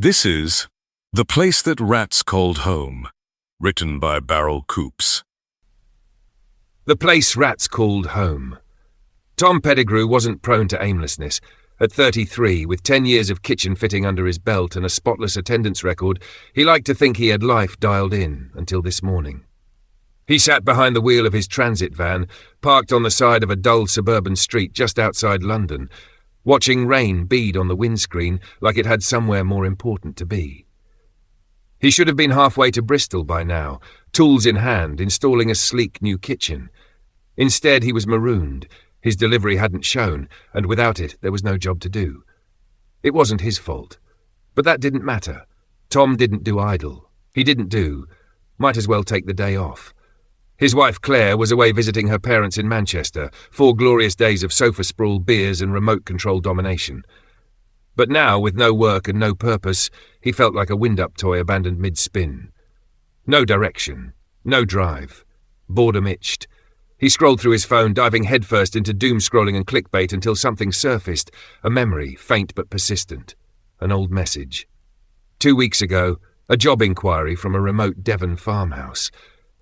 This is The Place That Rats Called Home, written by Barrel Coops. The place rats called home. Tom Pettigrew wasn't prone to aimlessness. At 33, with 10 years of kitchen fitting under his belt and a spotless attendance record, he liked to think he had life dialed in until this morning. He sat behind the wheel of his transit van, parked on the side of a dull suburban street just outside London, watching rain bead on the windscreen like it had somewhere more important to be. He should have been halfway to Bristol by now, tools in hand, installing a sleek new kitchen. Instead, he was marooned. His delivery hadn't shown, and without it, there was no job to do. It wasn't his fault. But that didn't matter. Tom didn't do idle. He didn't do. Might as well take the day off. His wife Claire was away visiting her parents in Manchester, 4 glorious days of sofa sprawl, beers and remote control domination. But now, with no work and no purpose, he felt like a wind-up toy abandoned mid-spin. No direction, no drive. Boredom itched. He scrolled through his phone, diving headfirst into doom-scrolling and clickbait until something surfaced, a memory, faint but persistent. An old message. 2 weeks ago, a job inquiry from a remote Devon farmhouse.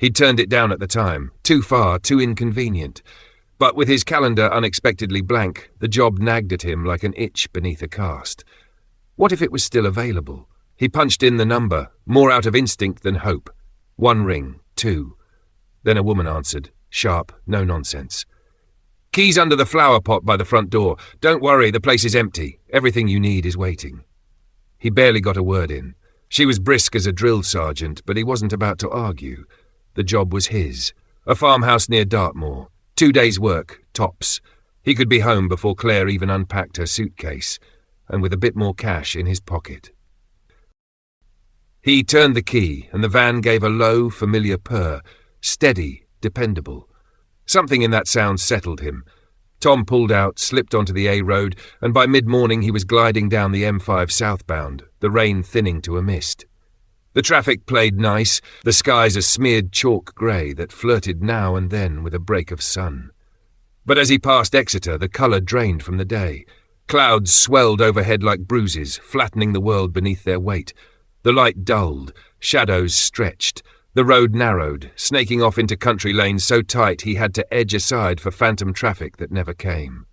He'd turned it down at the time. Too far, too inconvenient. But with his calendar unexpectedly blank, the job nagged at him like an itch beneath a cast. What if it was still available? He punched in the number, more out of instinct than hope. 1 ring, 2. Then a woman answered, sharp, no nonsense. Keys under the flower pot by the front door. Don't worry, the place is empty. Everything you need is waiting. He barely got a word in. She was brisk as a drill sergeant, but he wasn't about to argue. The job was his. A farmhouse near Dartmoor. 2 days' work, tops. He could be home before Claire even unpacked her suitcase, and with a bit more cash in his pocket. He turned the key, and the van gave a low, familiar purr. Steady, dependable. Something in that sound settled him. Tom pulled out, slipped onto the A road, and by mid-morning he was gliding down the M5 southbound, the rain thinning to a mist. The traffic played nice, the skies a smeared chalk grey that flirted now and then with a break of sun. But as he passed Exeter, the colour drained from the day. Clouds swelled overhead like bruises, flattening the world beneath their weight. The light dulled, shadows stretched. The road narrowed, snaking off into country lanes so tight he had to edge aside for phantom traffic that never came.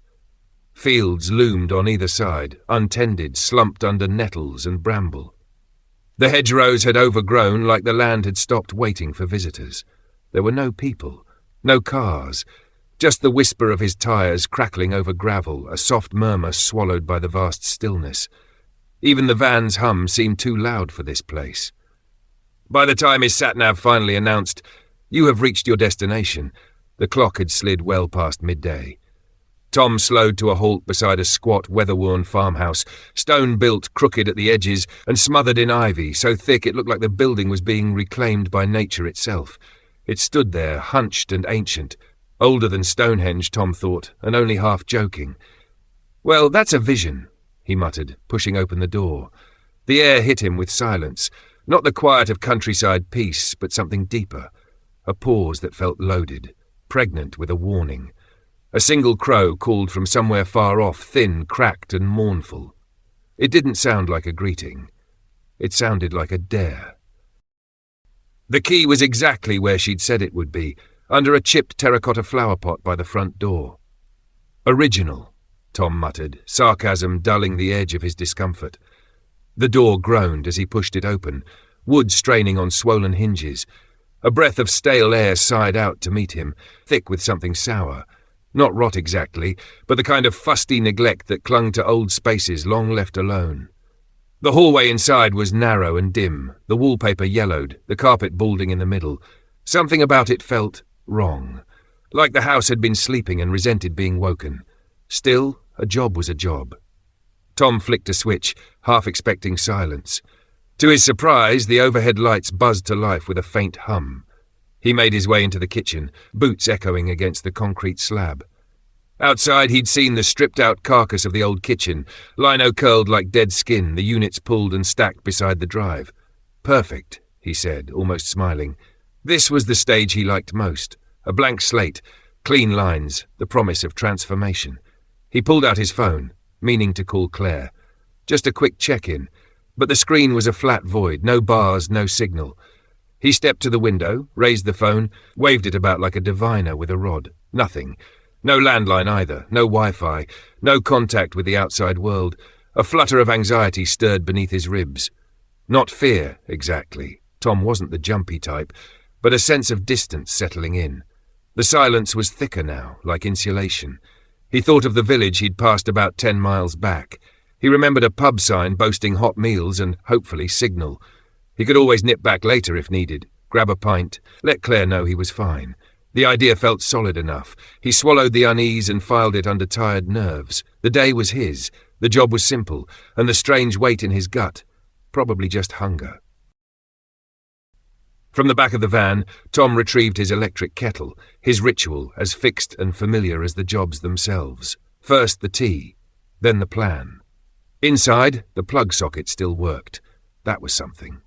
Fields loomed on either side, untended, slumped under nettles and bramble. The hedgerows had overgrown like the land had stopped waiting for visitors. There were no people, no cars, just the whisper of his tyres crackling over gravel, a soft murmur swallowed by the vast stillness. Even the van's hum seemed too loud for this place. By the time his sat-nav finally announced, "You have reached your destination," the clock had slid well past midday. Tom slowed to a halt beside a squat, weather-worn farmhouse, stone-built, crooked at the edges, and smothered in ivy, so thick it looked like the building was being reclaimed by nature itself. It stood there, hunched and ancient, older than Stonehenge, Tom thought, and only half joking. "Well, that's a vision," he muttered, pushing open the door. The air hit him with silence, not the quiet of countryside peace, but something deeper, a pause that felt loaded, pregnant with a warning. A single crow called from somewhere far off, thin, cracked and mournful. It didn't sound like a greeting. It sounded like a dare. The key was exactly where she'd said it would be, under a chipped terracotta flower pot by the front door. "Original," Tom muttered, sarcasm dulling the edge of his discomfort. The door groaned as he pushed it open, wood straining on swollen hinges. A breath of stale air sighed out to meet him, thick with something sour. Not rot exactly, but the kind of fusty neglect that clung to old spaces long left alone. The hallway inside was narrow and dim, the wallpaper yellowed, the carpet balding in the middle. Something about it felt wrong, like the house had been sleeping and resented being woken. Still, a job was a job. Tom flicked a switch, half expecting silence. To his surprise, the overhead lights buzzed to life with a faint hum. He made his way into the kitchen, boots echoing against the concrete slab. Outside, he'd seen the stripped-out carcass of the old kitchen, lino curled like dead skin, the units pulled and stacked beside the drive. "Perfect," he said, almost smiling. This was the stage he liked most. A blank slate, clean lines, the promise of transformation. He pulled out his phone, meaning to call Claire. Just a quick check-in. But the screen was a flat void, no bars, no signal. He stepped to the window, raised the phone, waved it about like a diviner with a rod. Nothing. No landline either, no Wi-Fi, no contact with the outside world. A flutter of anxiety stirred beneath his ribs. Not fear, exactly. Tom wasn't the jumpy type, but a sense of distance settling in. The silence was thicker now, like insulation. He thought of the village he'd passed about 10 miles back. He remembered a pub sign boasting hot meals and, hopefully, signal. He could always nip back later if needed, grab a pint, let Claire know he was fine. The idea felt solid enough. He swallowed the unease and filed it under tired nerves. The day was his, the job was simple, and the strange weight in his gut, probably just hunger. From the back of the van, Tom retrieved his electric kettle, his ritual as fixed and familiar as the jobs themselves. First the tea, then the plan. Inside, the plug socket still worked. That was something.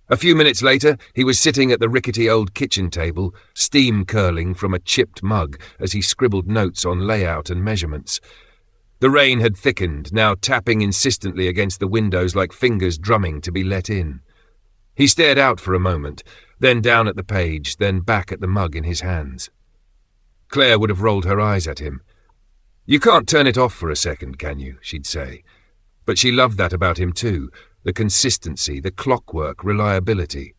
A few minutes later, he was sitting at the rickety old kitchen table, steam curling from a chipped mug as he scribbled notes on layout and measurements. The rain had thickened, now tapping insistently against the windows like fingers drumming to be let in. He stared out for a moment, then down at the page, then back at the mug in his hands. Claire would have rolled her eyes at him. "You can't turn it off for a second, can you?" she'd say. But she loved that about him too, the consistency, the clockwork, reliability.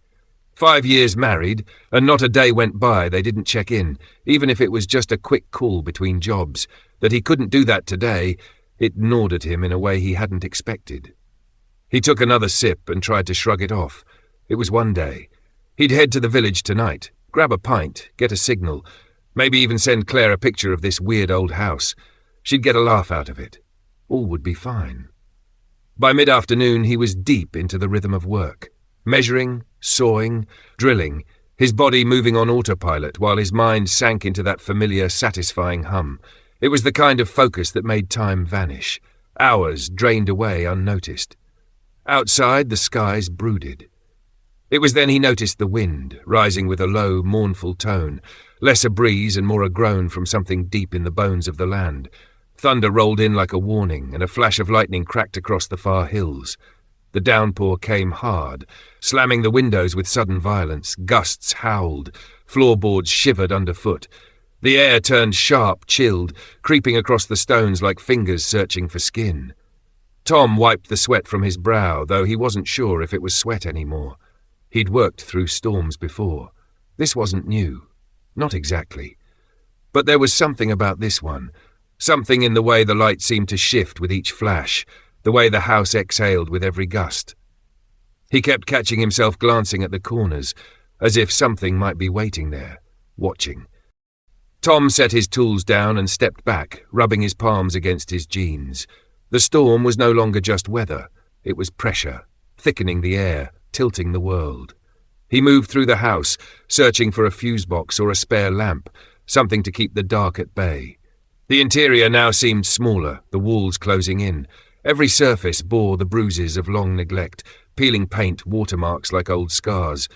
5 years married, and not a day went by they didn't check in, even if it was just a quick call between jobs. That he couldn't do that today, it gnawed at him in a way he hadn't expected. He took another sip and tried to shrug it off. It was one day. He'd head to the village tonight, grab a pint, get a signal, maybe even send Claire a picture of this weird old house. She'd get a laugh out of it. All would be fine. By mid-afternoon, he was deep into the rhythm of work, measuring, sawing, drilling, his body moving on autopilot while his mind sank into that familiar, satisfying hum. It was the kind of focus that made time vanish. Hours drained away unnoticed. Outside, the skies brooded. It was then he noticed the wind, rising with a low, mournful tone, less a breeze and more a groan from something deep in the bones of the land. Thunder rolled in like a warning, and a flash of lightning cracked across the far hills. The downpour came hard, slamming the windows with sudden violence. Gusts howled, floorboards shivered underfoot. The air turned sharp, chilled, creeping across the stones like fingers searching for skin. Tom wiped the sweat from his brow, though he wasn't sure if it was sweat anymore. He'd worked through storms before. This wasn't new. Not exactly. But there was something about this one. Something in the way the light seemed to shift with each flash, the way the house exhaled with every gust. He kept catching himself glancing at the corners, as if something might be waiting there, watching. Tom set his tools down and stepped back, rubbing his palms against his jeans. The storm was no longer just weather. It was pressure, thickening the air, tilting the world. He moved through the house, searching for a fuse box or a spare lamp, something to keep the dark at bay. The interior now seemed smaller, the walls closing in. Every surface bore the bruises of long neglect, peeling paint, watermarks like old scars.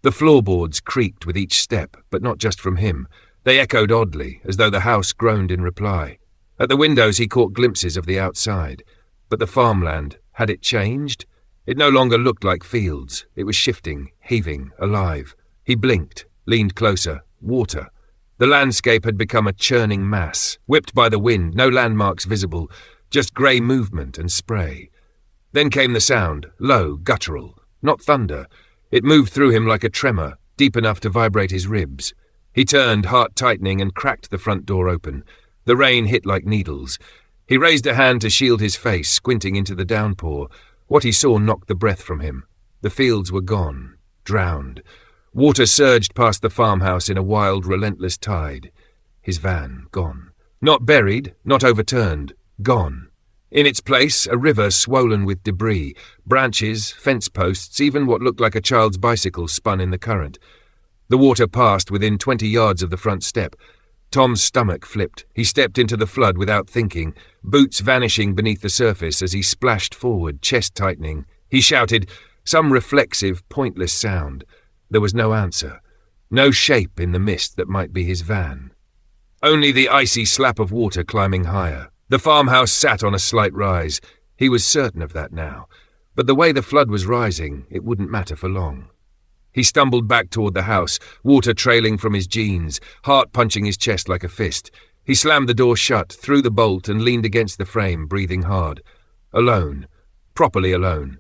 The floorboards creaked with each step, but not just from him. They echoed oddly, as though the house groaned in reply. At the windows he caught glimpses of the outside. But the farmland, had it changed? It no longer looked like fields. It was shifting, heaving, alive. He blinked, leaned closer. Water. The landscape had become a churning mass, whipped by the wind, no landmarks visible, just grey movement and spray. Then came the sound, low, guttural, not thunder. It moved through him like a tremor, deep enough to vibrate his ribs. He turned, heart tightening, and cracked the front door open. The rain hit like needles. He raised a hand to shield his face, squinting into the downpour. What he saw knocked the breath from him. The fields were gone, drowned. Water surged past the farmhouse in a wild, relentless tide. His van, gone. Not buried, not overturned, gone. In its place, a river swollen with debris, branches, fence posts, even what looked like a child's bicycle spun in the current. The water passed within 20 yards of the front step. Tom's stomach flipped. He stepped into the flood without thinking, boots vanishing beneath the surface as he splashed forward, chest tightening. He shouted, some reflexive, pointless sound. There was no answer, no shape in the mist that might be his van. Only the icy slap of water climbing higher. The farmhouse sat on a slight rise. He was certain of that now. But the way the flood was rising, it wouldn't matter for long. He stumbled back toward the house, water trailing from his jeans, heart punching his chest like a fist. He slammed the door shut, threw the bolt, and leaned against the frame, breathing hard. Alone. Properly alone.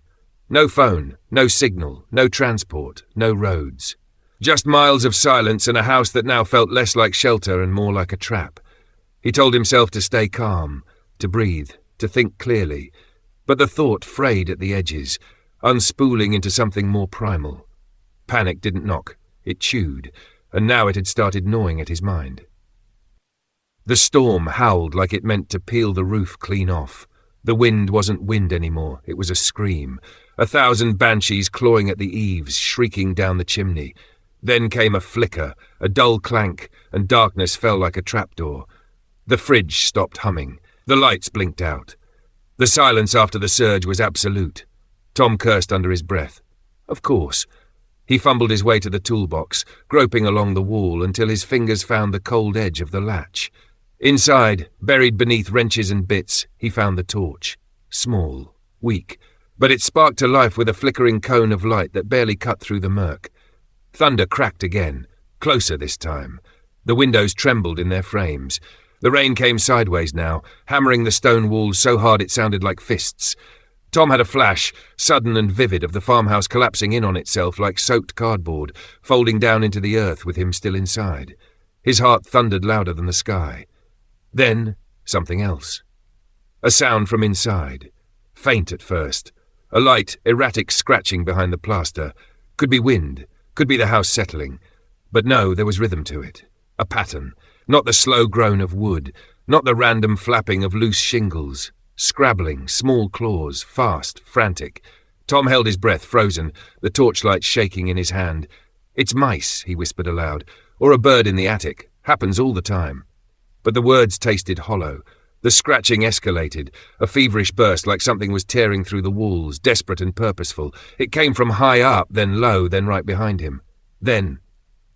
No phone, no signal, no transport, no roads. Just miles of silence and a house that now felt less like shelter and more like a trap. He told himself to stay calm, to breathe, to think clearly. But the thought frayed at the edges, unspooling into something more primal. Panic didn't knock, it chewed, and now it had started gnawing at his mind. The storm howled like it meant to peel the roof clean off. The wind wasn't wind anymore, it was a scream. 1,000 banshees clawing at the eaves, shrieking down the chimney. Then came a flicker, a dull clank, and darkness fell like a trapdoor. The fridge stopped humming. The lights blinked out. The silence after the surge was absolute. Tom cursed under his breath. Of course. He fumbled his way to the toolbox, groping along the wall until his fingers found the cold edge of the latch. Inside, buried beneath wrenches and bits, he found the torch. Small, weak, but it sparked to life with a flickering cone of light that barely cut through the murk. Thunder cracked again, closer this time. The windows trembled in their frames. The rain came sideways now, hammering the stone walls so hard it sounded like fists. Tom had a flash, sudden and vivid, of the farmhouse collapsing in on itself like soaked cardboard, folding down into the earth with him still inside. His heart thundered louder than the sky. Then, something else. A sound from inside. Faint at first. A light, erratic scratching behind the plaster. Could be wind, could be the house settling. But no, there was rhythm to it. A pattern. Not the slow groan of wood, not the random flapping of loose shingles. Scrabbling, small claws, fast, frantic. Tom held his breath, frozen, the torchlight shaking in his hand. "It's mice," he whispered aloud, "or a bird in the attic. Happens all the time." But the words tasted hollow. The scratching escalated, a feverish burst like something was tearing through the walls, desperate and purposeful. It came from high up, then low, then right behind him. Then,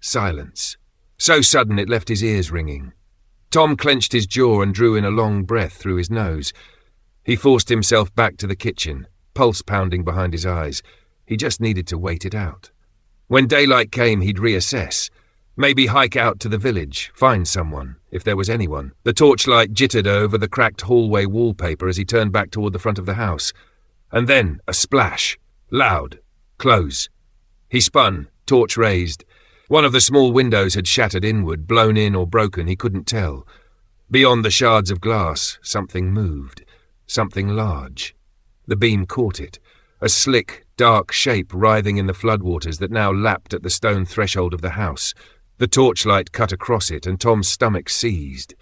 silence. So sudden it left his ears ringing. Tom clenched his jaw and drew in a long breath through his nose. He forced himself back to the kitchen, pulse pounding behind his eyes. He just needed to wait it out. When daylight came, he'd reassess. Maybe hike out to the village, find someone, if there was anyone. The torchlight jittered over the cracked hallway wallpaper as he turned back toward the front of the house. And then a splash. Loud. Close. He spun, torch raised. One of the small windows had shattered inward, blown in or broken, he couldn't tell. Beyond the shards of glass, something moved. Something large. The beam caught it. A slick, dark shape writhing in the floodwaters that now lapped at the stone threshold of the house. The torchlight cut across it, and Tom's stomach seized.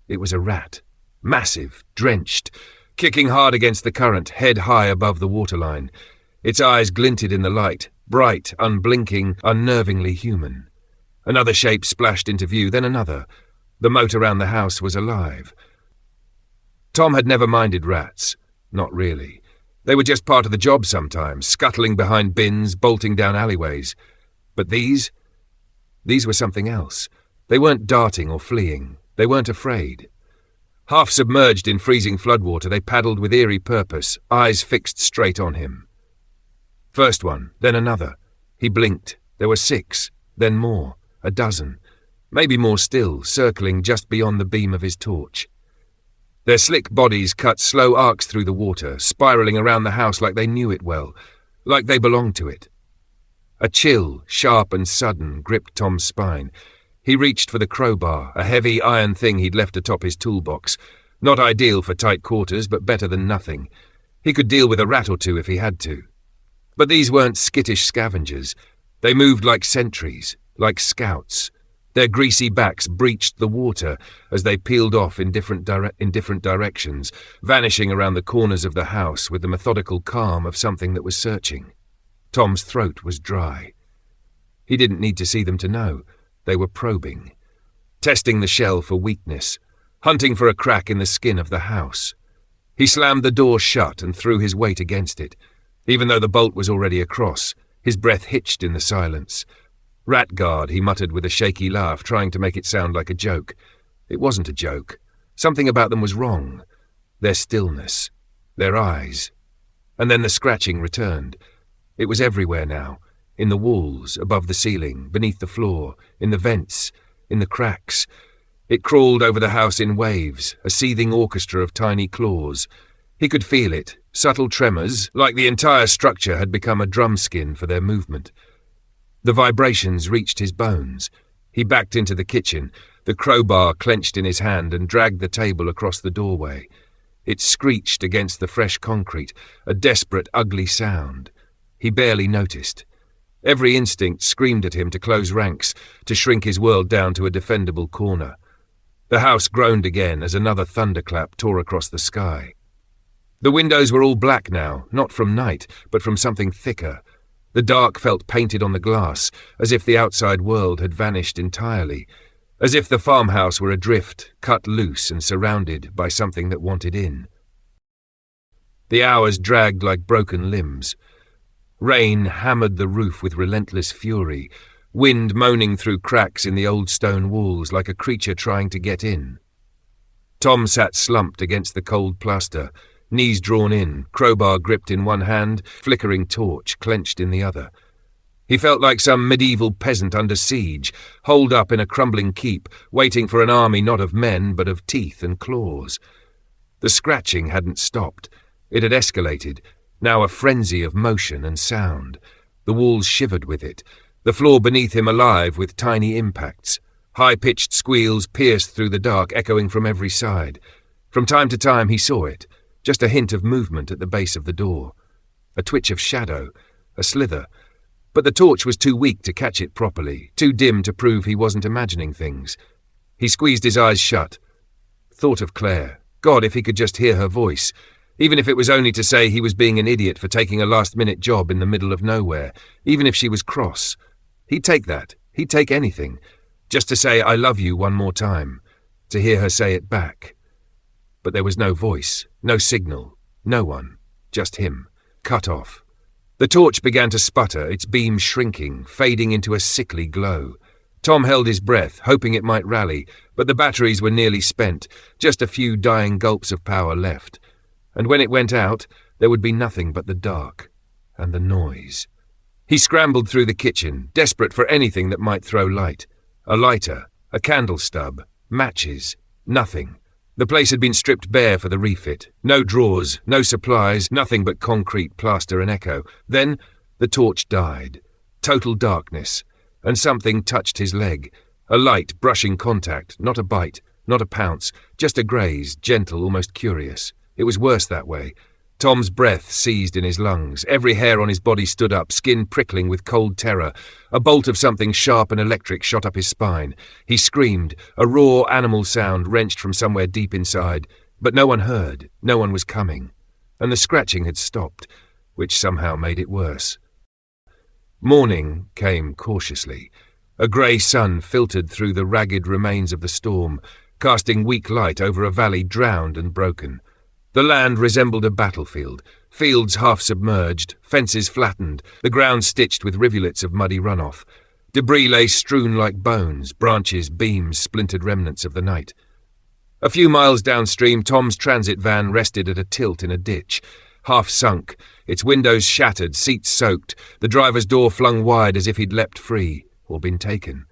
It was a rat. Massive, drenched, kicking hard against the current, head high above the waterline. Its eyes glinted in the light, bright, unblinking, unnervingly human. Another shape splashed into view, then another. The moat around the house was alive. Tom had never minded rats. Not really. They were just part of the job sometimes, scuttling behind bins, bolting down alleyways. But these were something else. They weren't darting or fleeing. They weren't afraid. Half submerged in freezing floodwater, they paddled with eerie purpose, eyes fixed straight on him. First one, then another. He blinked. There were 6, then more, a dozen. Maybe more still, circling just beyond the beam of his torch. Their slick bodies cut slow arcs through the water, spiraling around the house like they knew it well, like they belonged to it. A chill, sharp and sudden, gripped Tom's spine. He reached for the crowbar, a heavy iron thing he'd left atop his toolbox. Not ideal for tight quarters, but better than nothing. He could deal with a rat or two if he had to. But these weren't skittish scavengers. They moved like sentries, like scouts. Their greasy backs breached the water as they peeled off in different directions, vanishing around the corners of the house with the methodical calm of something that was searching. Tom's throat was dry. He didn't need to see them to know. They were probing. Testing the shell for weakness. Hunting for a crack in the skin of the house. He slammed the door shut and threw his weight against it. Even though the bolt was already across, his breath hitched in the silence. "Rat guard," he muttered with a shaky laugh, trying to make it sound like a joke. It wasn't a joke. Something about them was wrong. Their stillness. Their eyes. And then the scratching returned. It was everywhere now, in the walls, above the ceiling, beneath the floor, in the vents, in the cracks. It crawled over the house in waves, a seething orchestra of tiny claws. He could feel it, subtle tremors, like the entire structure had become a drum skin for their movement. The vibrations reached his bones. He backed into the kitchen, the crowbar clenched in his hand, and dragged the table across the doorway. It screeched against the fresh concrete, a desperate, ugly sound. He barely noticed. Every instinct screamed at him to close ranks, to shrink his world down to a defendable corner. The house groaned again as another thunderclap tore across the sky. The windows were all black now, not from night, but from something thicker. The dark felt painted on the glass, as if the outside world had vanished entirely, as if the farmhouse were adrift, cut loose and surrounded by something that wanted in. The hours dragged like broken limbs. Rain hammered the roof with relentless fury, wind moaning through cracks in the old stone walls like a creature trying to get in. Tom sat slumped against the cold plaster, knees drawn in, crowbar gripped in one hand, flickering torch clenched in the other. He felt like some medieval peasant under siege, holed up in a crumbling keep, waiting for an army not of men but of teeth and claws. The scratching hadn't stopped. It had escalated, now a frenzy of motion and sound. The walls shivered with it, the floor beneath him alive with tiny impacts. High-pitched squeals pierced through the dark, echoing from every side. From time to time he saw it, just a hint of movement at the base of the door. A twitch of shadow, a slither. But the torch was too weak to catch it properly, too dim to prove he wasn't imagining things. He squeezed his eyes shut. Thought of Claire. God, if he could just hear her voice. Even if it was only to say he was being an idiot for taking a last-minute job in the middle of nowhere. Even if she was cross. He'd take that. He'd take anything. Just to say, I love you one more time. To hear her say it back. But there was no voice, no signal, no one. Just him. Cut off. The torch began to sputter, its beam shrinking, fading into a sickly glow. Tom held his breath, hoping it might rally, but the batteries were nearly spent, just a few dying gulps of power left. And when it went out, there would be nothing but the dark and the noise. He scrambled through the kitchen, desperate for anything that might throw light. A lighter, a candle stub, matches, nothing. The place had been stripped bare for the refit. No drawers, no supplies, nothing but concrete, plaster and echo. Then the torch died. Total darkness. And something touched his leg. A light, brushing contact, not a bite, not a pounce, just a graze, gentle, almost curious. It was worse that way. Tom's breath seized in his lungs. Every hair on his body stood up, skin prickling with cold terror. A bolt of something sharp and electric shot up his spine. He screamed, a raw animal sound wrenched from somewhere deep inside. But no one heard, no one was coming. And the scratching had stopped, which somehow made it worse. Morning came cautiously. A grey sun filtered through the ragged remains of the storm, casting weak light over a valley drowned and broken. The land resembled a battlefield, fields half submerged, fences flattened, the ground stitched with rivulets of muddy runoff. Debris lay strewn like bones, branches, beams, splintered remnants of the night. A few miles downstream, Tom's transit van rested at a tilt in a ditch, half sunk, its windows shattered, seats soaked, the driver's door flung wide as if he'd leapt free, or been taken.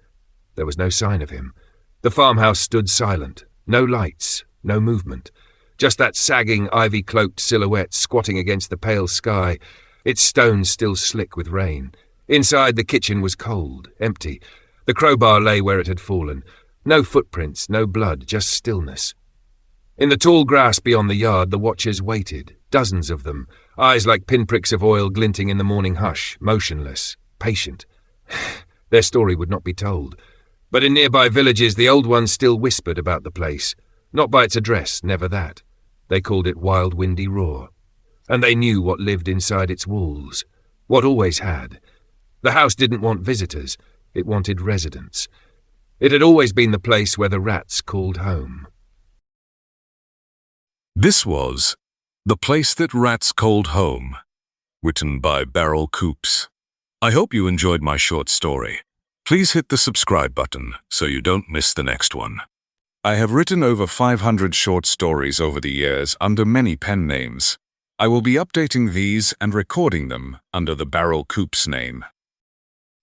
There was no sign of him. The farmhouse stood silent, no lights, no movement. Just that sagging, ivy-cloaked silhouette squatting against the pale sky, its stones still slick with rain. Inside, the kitchen was cold, empty. The crowbar lay where it had fallen. No footprints, no blood, just stillness. In the tall grass beyond the yard, the watchers waited, dozens of them, eyes like pinpricks of oil glinting in the morning hush, motionless, patient. Their story would not be told. But in nearby villages, the old ones still whispered about the place. Not by its address, never that. They called it Wild Windy Roar. And they knew what lived inside its walls, what always had. The house didn't want visitors, it wanted residents. It had always been the place where the rats called home. This was The Place That Rats Called Home, written by Beryl Coops. I hope you enjoyed my short story. Please hit the subscribe button so you don't miss the next one. I have written over 500 short stories over the years under many pen names. I will be updating these and recording them under the Barrel Coops name.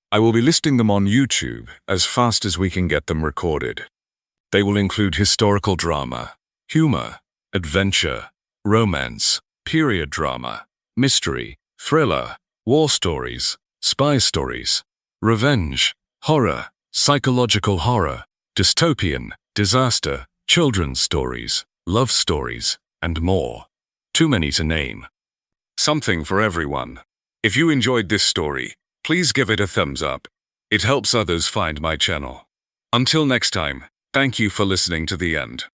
I will be listing them on YouTube as fast as we can get them recorded. They will include historical drama, humor, adventure, romance, period drama, mystery, thriller, war stories, spy stories, revenge, horror, psychological horror, dystopian, disaster, children's stories, love stories, and more. Too many to name. Something for everyone. If you enjoyed this story, please give it a thumbs up. It helps others find my channel. Until next time, thank you for listening to the end.